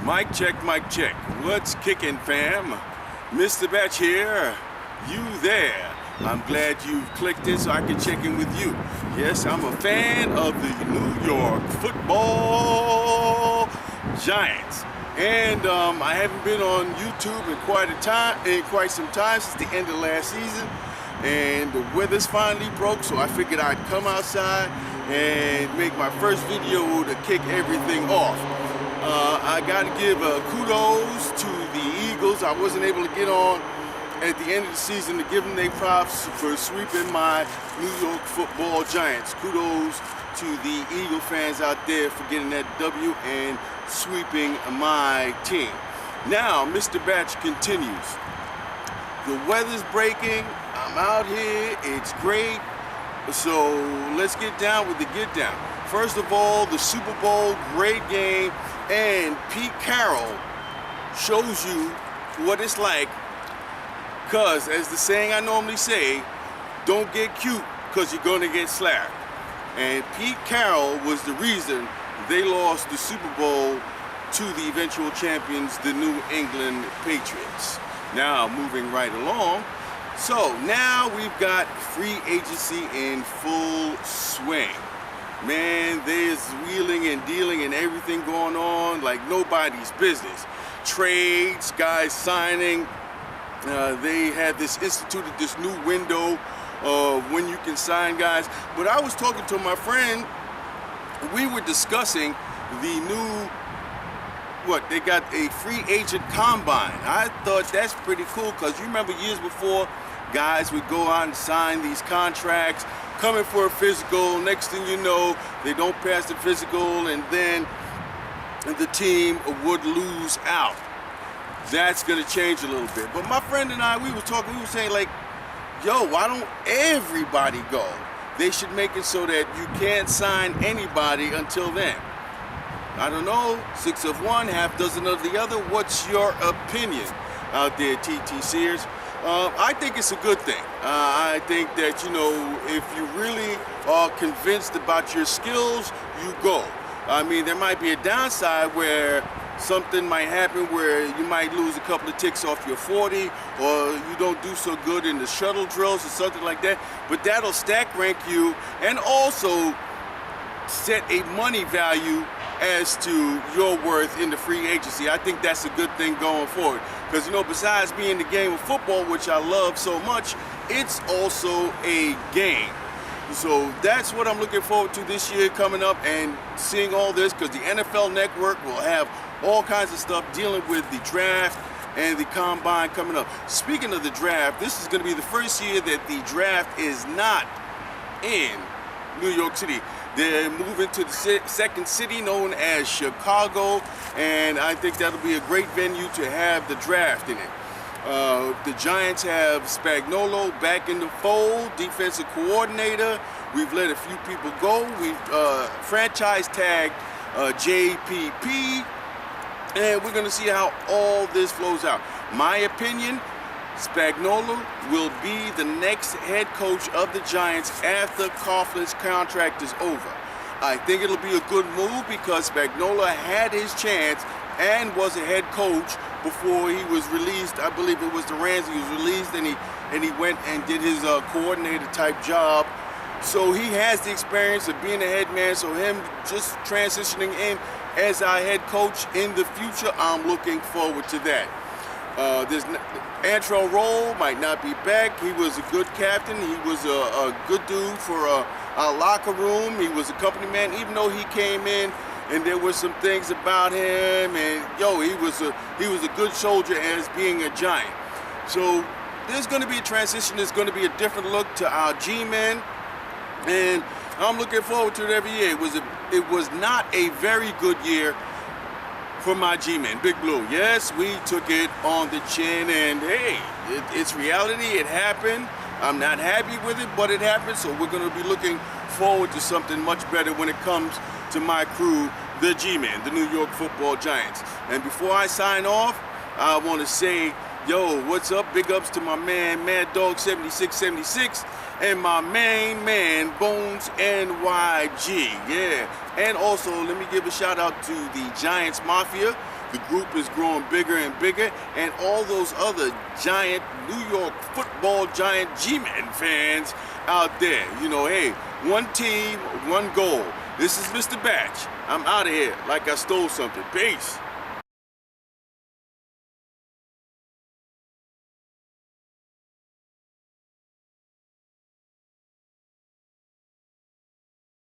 Mic check, mic check. What's kicking, fam? Mr. Batch here. You there. I'm glad you've clicked in so I can check in with you. Yes, I'm a fan of the New York Football Giants. And I haven't been on YouTube in quite some time since the end of last season. And the weather's finally broke, so I figured I'd come outside and make my first video to kick everything off. I gotta give kudos to the Eagles. I wasn't able to get on at the end of the season to give them their props for sweeping my New York Football Giants. Kudos to the Eagle fans out there for getting that W and sweeping my team. Now, Mr. Batch continues. The weather's breaking. I'm out here. It's great. So let's get down with the get down. First of all, the Super Bowl, great game, and Pete Carroll shows you what it's like, because as the saying I normally say, don't get cute because you're going to get slapped. And Pete Carroll was the reason they lost the Super Bowl to the eventual champions, the New England Patriots. Now, moving right along. So now we've got free agency in full swing. Man, there's wheeling and dealing and everything going on like nobody's business. Trades, guys signing. They had instituted this new window of when you can sign guys. But I was talking to my friend, we were discussing the new, they got a free agent combine. I thought that's pretty cool because you remember years before, guys would go out and sign these contracts, coming for a physical. Next thing you know, they don't pass the physical, and then the team would lose out. That's gonna change a little bit. But my friend and I, we were saying like, yo, why don't everybody go? They should make it so that you can't sign anybody until then. I don't know, 6 of one, half dozen of the other. What's your opinion out there, TT Sears? I think it's a good thing. I think that, if you really are convinced about your skills, you go. I mean, there might be a downside where something might happen where you might lose a couple of ticks off your 40, or you don't do so good in the shuttle drills or something like that, but that'll stack rank you and also set a money value as to your worth in the free agency. I think that's a good thing going forward. Because, besides being the game of football, which I love so much, it's also a game. So that's what I'm looking forward to this year coming up and seeing all this, because the NFL Network will have all kinds of stuff dealing with the draft and the combine coming up. Speaking of the draft, this is going to be the first year that the draft is not in New York City. They're moving to the second city known as Chicago, and I think that'll be a great venue to have the draft in it. The Giants have Spagnolo back in the fold, defensive coordinator. We've let a few people go. We've franchise tagged JPP, and we're going to see how all this flows out. My opinion, Spagnolo will be the next head coach of the Giants after Coughlin's contract is over. I think it'll be a good move because Spagnolo had his chance and was a head coach before he was released. I believe it was the Rams. He was released and he went and did his coordinator type job. So he has the experience of being a head man. So him just transitioning in as our head coach in the future, I'm looking forward to that. Caroll might not be back. He was a good captain. He was a good dude for our locker room. He was a company man, even though he came in and there were some things about him. And he was a good soldier as being a Giant. So there's going to be a transition. There's going to be a different look to our G-men, and I'm looking forward to it every year. It was not a very good year for my G-men, Big Blue. Yes, we took it on the chin, and hey, it's reality. It happened. I'm not happy with it, but it happened, so we're going to be looking forward to something much better when it comes to my crew, the G-men, the New York Football Giants. And before I sign off, I want to say, yo, what's up? Big ups to my man, Mad Dog 7676, and my main man, Bones NYG. Yeah, and also let me give a shout out to the Giants Mafia. The group is growing bigger and bigger, and all those other giant New York football giant G-Men fans out there. You know, hey, one team, one goal. This is Mr. Batch. I'm out of here like I stole something. Peace.